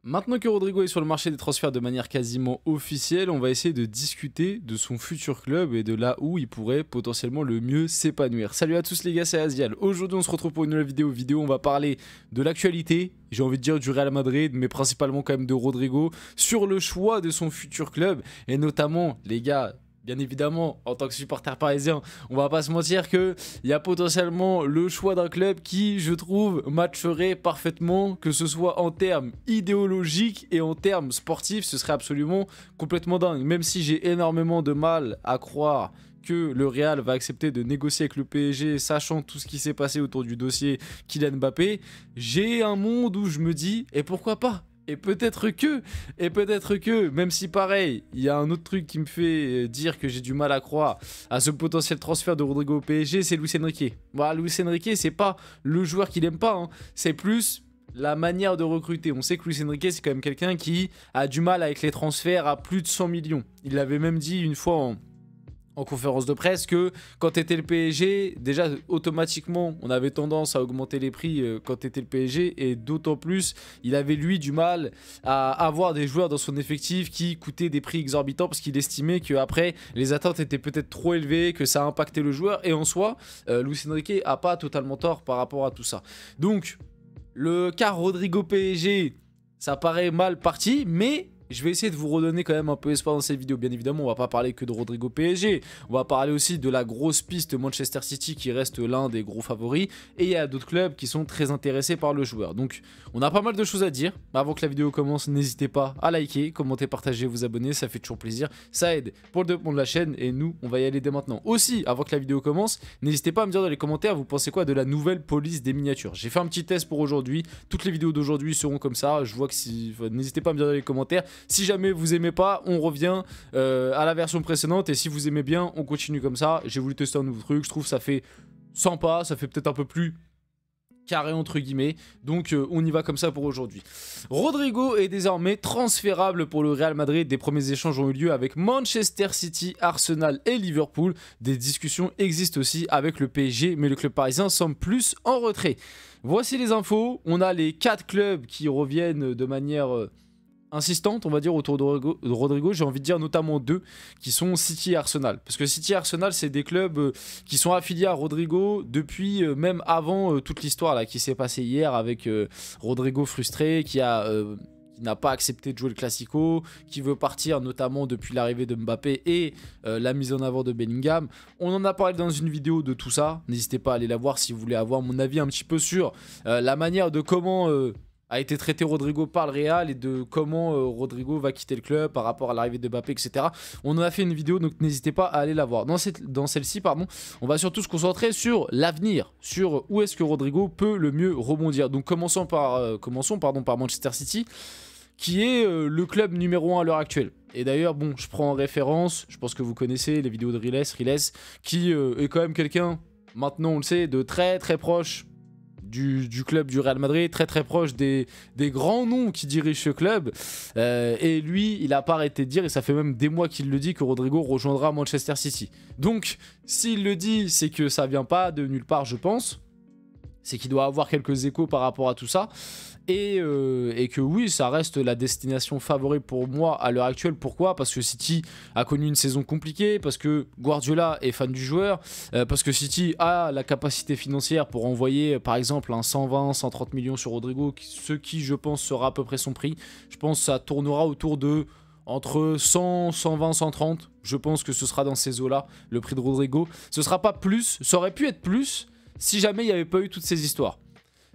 Maintenant que Rodrigo est sur le marché des transferts de manière quasiment officielle, on va essayer de discuter de son futur club et de là où il pourrait potentiellement le mieux s'épanouir. Salut à tous les gars, c'est Azial. Aujourd'hui on se retrouve pour une nouvelle vidéo. On va parler de l'actualité, j'ai envie de dire du Real Madrid, mais principalement quand même de Rodrigo, sur le choix de son futur club et notamment les gars... Bien évidemment, en tant que supporter parisien, on va pas se mentir qu'il y a potentiellement le choix d'un club qui, je trouve, matcherait parfaitement, que ce soit en termes idéologiques et en termes sportifs, ce serait absolument complètement dingue. Même si j'ai énormément de mal à croire que le Real va accepter de négocier avec le PSG, sachant tout ce qui s'est passé autour du dossier Kylian Mbappé, j'ai un monde où je me dis, et pourquoi pas ? Et peut-être que, même si pareil, il y a un autre truc qui me fait dire que j'ai du mal à croire à ce potentiel transfert de Rodrigo au PSG, c'est Luis Enrique. Voilà, Luis Enrique, c'est pas le joueur qu'il aime pas, hein. C'est plus la manière de recruter. On sait que Luis Enrique, c'est quand même quelqu'un qui a du mal avec les transferts à plus de 100 millions. Il l'avait même dit une fois en conférence de presse que quand t'étais le PSG, déjà automatiquement on avait tendance à augmenter les prix quand t'étais le PSG et d'autant plus il avait lui du mal à avoir des joueurs dans son effectif qui coûtaient des prix exorbitants parce qu'il estimait que après les attentes étaient peut-être trop élevées, que ça impactait le joueur et en soi Luis Enrique a pas totalement tort par rapport à tout ça. Donc le cas Rodrigo PSG ça paraît mal parti mais je vais essayer de vous redonner quand même un peu espoir dans cette vidéo. Bien évidemment, on va pas parler que de Rodrigo PSG. On va parler aussi de la grosse piste Manchester City qui reste l'un des gros favoris. Et il y a d'autres clubs qui sont très intéressés par le joueur. Donc, on a pas mal de choses à dire. Avant que la vidéo commence, n'hésitez pas à liker, commenter, partager, vous abonner. Ça fait toujours plaisir. Ça aide pour le développement de la chaîne. Et nous, on va y aller dès maintenant. Aussi, avant que la vidéo commence, n'hésitez pas à me dire dans les commentaires, vous pensez quoi de la nouvelle police des miniatures. J'ai fait un petit test pour aujourd'hui. Toutes les vidéos d'aujourd'hui seront comme ça. Je vois que si... N'hésitez pas à me dire dans les commentaires. Si jamais vous aimez pas, on revient à la version précédente et si vous aimez bien, on continue comme ça. J'ai voulu tester un nouveau truc, je trouve ça fait sympa, ça fait peut-être un peu plus carré entre guillemets, donc on y va comme ça pour aujourd'hui. Rodrigo est désormais transférable pour le Real Madrid, des premiers échanges ont eu lieu avec Manchester City, Arsenal et Liverpool, des discussions existent aussi avec le PSG, mais le club parisien semble plus en retrait. Voici les infos, on a les 4 clubs qui reviennent de manière... insistante on va dire autour de Rodrigo, j'ai envie de dire notamment 2 qui sont City et Arsenal, parce que City et Arsenal c'est des clubs qui sont affiliés à Rodrigo depuis même avant toute l'histoire là qui s'est passée hier avec Rodrigo frustré qui n'a pas accepté de jouer le Classico, qui veut partir notamment depuis l'arrivée de Mbappé et la mise en avant de Bellingham. On en a parlé dans une vidéo de tout ça, n'hésitez pas à aller la voir si vous voulez avoir mon avis un petit peu sur la manière de comment... a été traité Rodrigo par le Real et de comment Rodrigo va quitter le club par rapport à l'arrivée de Mbappé, etc. On en a fait une vidéo, donc n'hésitez pas à aller la voir. Dans celle-ci, pardon, on va surtout se concentrer sur l'avenir, sur où est-ce que Rodrigo peut le mieux rebondir. Donc commençons par Manchester City, qui est le club numéro 1 à l'heure actuelle. Et d'ailleurs, bon, je prends en référence, je pense que vous connaissez les vidéos de Riles, qui est quand même quelqu'un, maintenant on le sait, de très très proche du club du Real Madrid, très très proche des grands noms qui dirigent ce club. Et lui, il n'a pas arrêté de dire, et ça fait même des mois qu'il le dit, que Rodrigo rejoindra Manchester City. Donc, s'il le dit, c'est que ça vient pas de nulle part, je pense. C'est qu'il doit avoir quelques échos par rapport à tout ça. Et que oui, ça reste la destination favorite pour moi à l'heure actuelle. Pourquoi? Parce que City a connu une saison compliquée, parce que Guardiola est fan du joueur, parce que City a la capacité financière pour envoyer par exemple un 120-130 millions sur Rodrigo, ce qui je pense sera à peu près son prix. Je pense que ça tournera autour de entre 100, 120, 130. Je pense que ce sera dans ces eaux-là, le prix de Rodrigo. Ce sera pas plus, ça aurait pu être plus si jamais il n'y avait pas eu toutes ces histoires.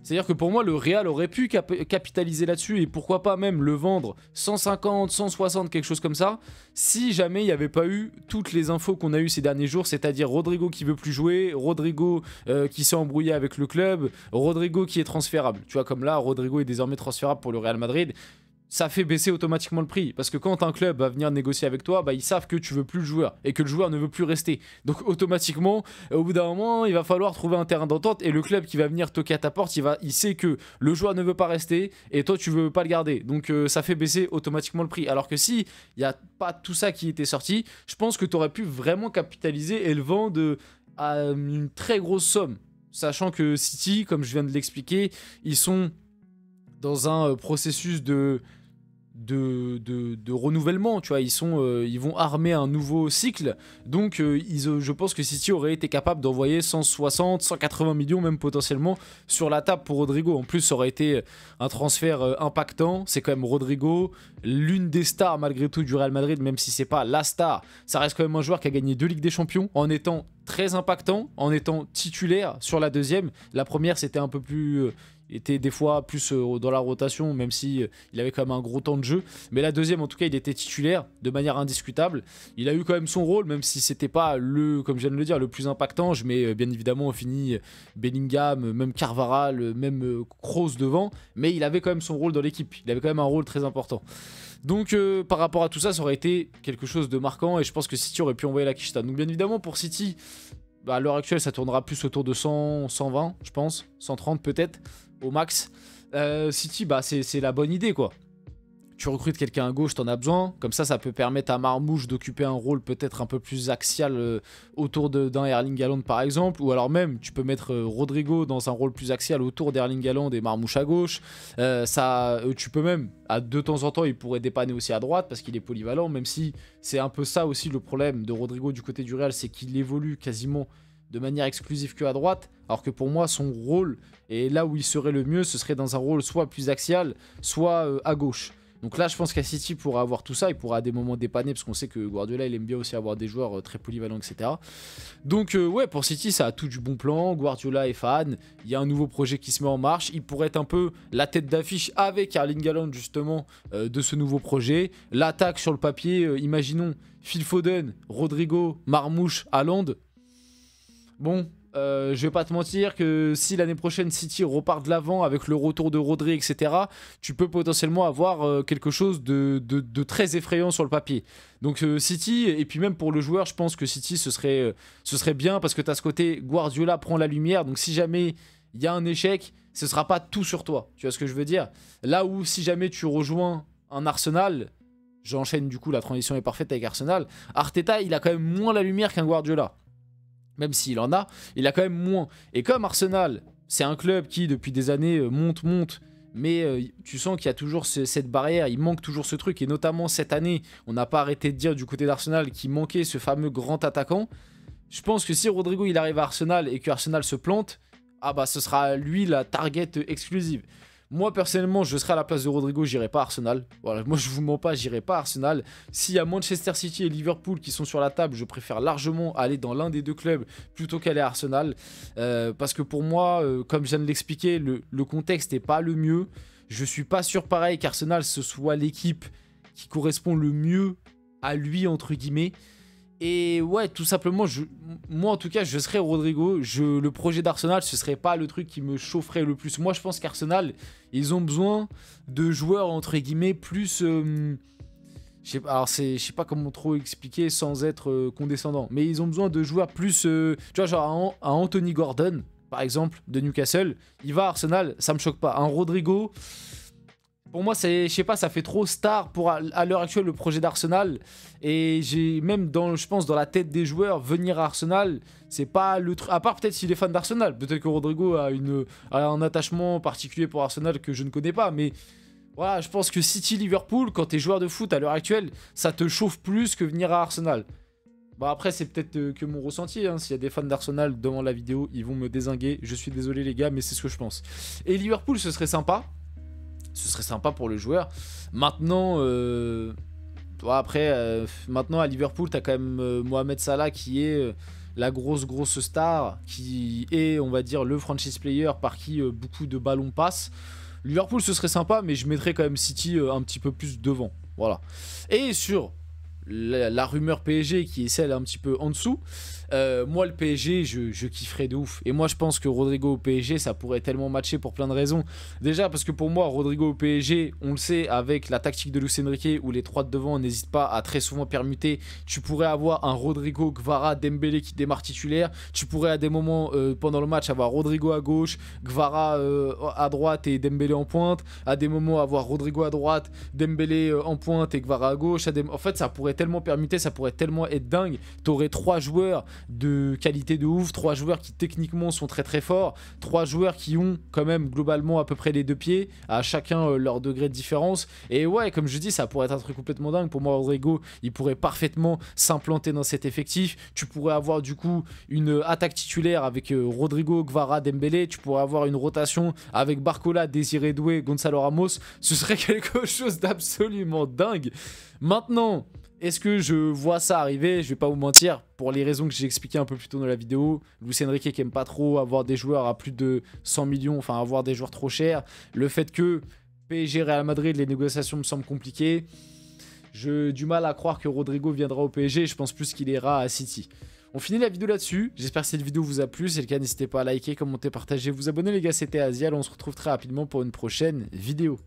C'est-à-dire que pour moi, le Real aurait pu capitaliser là-dessus et pourquoi pas même le vendre 150, 160, quelque chose comme ça, si jamais il n'y avait pas eu toutes les infos qu'on a eues ces derniers jours, c'est-à-dire Rodrigo qui veut plus jouer, Rodrigo qui s'est embrouillé avec le club, Rodrigo qui est transférable. Tu vois, comme là, Rodrigo est désormais transférable pour le Real Madrid. Ça fait baisser automatiquement le prix. Parce que quand un club va venir négocier avec toi, bah, ils savent que tu veux plus le joueur et que le joueur ne veut plus rester. Donc automatiquement, au bout d'un moment, il va falloir trouver un terrain d'entente et le club qui va venir toquer à ta porte, il sait que le joueur ne veut pas rester et toi tu veux pas le garder. Donc ça fait baisser automatiquement le prix. Alors que si il n'y a pas tout ça qui était sorti, je pense que tu aurais pu vraiment capitaliser et le vendre à une très grosse somme. Sachant que City, comme je viens de l'expliquer, ils sont dans un processus de renouvellement, tu vois, ils vont armer un nouveau cycle, donc je pense que City aurait été capable d'envoyer 160, 180 millions même potentiellement sur la table pour Rodrigo. En plus, ça aurait été un transfert impactant. C'est quand même Rodrigo, l'une des stars malgré tout du Real Madrid, même si c'est pas la star, ça reste quand même un joueur qui a gagné 2 Ligues des Champions en étant très impactant, en étant titulaire sur la deuxième. La première, c'était un peu plus était des fois plus dans la rotation, même si il avait quand même un gros temps de jeu. Mais la deuxième, en tout cas, il était titulaire de manière indiscutable. Il a eu quand même son rôle, même si c'était pas comme je viens de le dire, le plus impactant. Je mets bien évidemment au fini Bellingham, même Carvajal, même Kroos devant. Mais il avait quand même son rôle dans l'équipe. Il avait quand même un rôle très important. Donc par rapport à tout ça, ça aurait été quelque chose de marquant. Et je pense que City aurait pu envoyer la quicheta. Donc bien évidemment, pour City, à l'heure actuelle, ça tournera plus autour de 100, 120, je pense. 130 peut-être, au max. City, c'est la bonne idée, quoi. Tu recrutes quelqu'un à gauche, t'en as besoin. Comme ça peut permettre à Marmouche d'occuper un rôle peut-être un peu plus axial autour d'un Erling Haaland, par exemple. Ou alors même, tu peux mettre Rodrigo dans un rôle plus axial autour d'Erling Haaland et Marmouche à gauche. Tu peux même, de temps en temps, il pourrait dépanner aussi à droite parce qu'il est polyvalent. Même si c'est un peu ça aussi le problème de Rodrigo du côté du Real, c'est qu'il évolue quasiment de manière exclusive que à droite, alors que pour moi son rôle, et là où il serait le mieux, ce serait dans un rôle soit plus axial, soit à gauche. Donc là je pense qu'à City pourra avoir tout ça, il pourra à des moments dépanner, parce qu'on sait que Guardiola il aime bien aussi avoir des joueurs très polyvalents, etc. Donc ouais, pour City ça a tout du bon plan, Guardiola est fan, il y a un nouveau projet qui se met en marche, il pourrait être un peu la tête d'affiche avec Erling Haaland justement de ce nouveau projet. L'attaque sur le papier, imaginons Phil Foden, Rodrigo, Marmouche, Haaland. Bon, je vais pas te mentir que si l'année prochaine City repart de l'avant avec le retour de Rodri, etc., tu peux potentiellement avoir quelque chose de très effrayant sur le papier. Donc City, et puis même pour le joueur, je pense que City, ce serait bien parce que tu as ce côté Guardiola prend la lumière, donc si jamais il y a un échec, ce sera pas tout sur toi. Tu vois ce que je veux dire? Là où si jamais tu rejoins un Arsenal, j'enchaîne du coup, la transition est parfaite avec Arsenal, Arteta, il a quand même moins la lumière qu'un Guardiola. Même s'il en a, il a quand même moins. Et comme Arsenal, c'est un club qui, depuis des années, monte, mais tu sens qu'il y a toujours cette barrière, il manque toujours ce truc. Et notamment cette année, on n'a pas arrêté de dire du côté d'Arsenal qu'il manquait ce fameux grand attaquant. Je pense que si Rodrigo il arrive à Arsenal et que Arsenal se plante, ce sera lui la target exclusive. Moi personnellement, je serai à la place de Rodrigo, j'irai pas à Arsenal. Voilà, moi je vous mens pas, j'irai pas à Arsenal. S'il y a Manchester City et Liverpool qui sont sur la table, je préfère largement aller dans l'un des deux clubs plutôt qu'aller à Arsenal. Parce que pour moi, comme je viens de l'expliquer, le contexte n'est pas le mieux. Je suis pas sûr pareil qu'Arsenal ce soit l'équipe qui correspond le mieux à lui entre guillemets. Et ouais, tout simplement, moi en tout cas, je serais Rodrigo. Le projet d'Arsenal, ce serait pas le truc qui me chaufferait le plus. Moi, je pense qu'Arsenal, ils ont besoin de joueurs, entre guillemets, plus... je sais pas comment trop expliquer sans être condescendant. Mais ils ont besoin de joueurs plus... tu vois, genre un Anthony Gordon, par exemple, de Newcastle. Il va à Arsenal, ça me choque pas. Un Rodrigo... Pour moi, je sais pas, ça fait trop star pour à l'heure actuelle le projet d'Arsenal. Et j'ai même, je pense, dans la tête des joueurs, venir à Arsenal, c'est pas le truc. À part peut-être s'il est fan d'Arsenal. Peut-être que Rodrigo a un attachement particulier pour Arsenal que je ne connais pas. Mais voilà, je pense que City-Liverpool, quand t'es joueur de foot à l'heure actuelle, ça te chauffe plus que venir à Arsenal. Bon, après, c'est peut-être que mon ressenti. Hein. S'il y a des fans d'Arsenal devant la vidéo, ils vont me dézinguer. Je suis désolé, les gars, mais c'est ce que je pense. Et Liverpool, ce serait sympa. Ce serait sympa pour le joueur. Maintenant, maintenant à Liverpool, t'as quand même Mohamed Salah qui est la grosse star, qui est, on va dire, le franchise player par qui beaucoup de ballons passent. Liverpool, ce serait sympa, mais je mettrais quand même City un petit peu plus devant. Voilà. Et sur la rumeur PSG qui est celle un petit peu en dessous, moi le PSG je kifferais de ouf, et moi je pense que Rodrigo au PSG ça pourrait tellement matcher pour plein de raisons. Déjà parce que pour moi Rodrigo au PSG, on le sait, avec la tactique de Luis Enrique où les trois de devant n'hésitent pas à très souvent permuter, tu pourrais avoir un Rodrigo, Kvara, Dembélé qui démarre titulaire, tu pourrais à des moments pendant le match avoir Rodrigo à gauche, Kvara à droite et Dembélé en pointe, à des moments avoir Rodrigo à droite, Dembélé en pointe et Kvara à gauche, en fait ça pourrait pourrait tellement permuter, ça pourrait tellement être dingue. T'aurais 3 joueurs de qualité de ouf, 3 joueurs qui techniquement sont très très forts, 3 joueurs qui ont quand même globalement à peu près les 2 pieds, à chacun leur degré de différence. Et ouais, comme je dis, ça pourrait être un truc complètement dingue. Pour moi, Rodrigo, il pourrait parfaitement s'implanter dans cet effectif. Tu pourrais avoir du coup une attaque titulaire avec Rodrigo, Gvara, Dembélé. Tu pourrais avoir une rotation avec Barcola, Désiré Doué, Gonzalo Ramos. Ce serait quelque chose d'absolument dingue. Maintenant, est-ce que je vois ça arriver? Je vais pas vous mentir, pour les raisons que j'ai expliquées un peu plus tôt dans la vidéo. Luis Enrique qui aime pas trop avoir des joueurs à plus de 100 millions, enfin avoir des joueurs trop chers. Le fait que PSG, Real Madrid, les négociations me semblent compliquées. J'ai du mal à croire que Rodrigo viendra au PSG, je pense plus qu'il ira à City. On finit la vidéo là-dessus, j'espère que cette vidéo vous a plu, si c'est le cas n'hésitez pas à liker, commenter, partager, vous abonner les gars, c'était Azial, on se retrouve très rapidement pour une prochaine vidéo.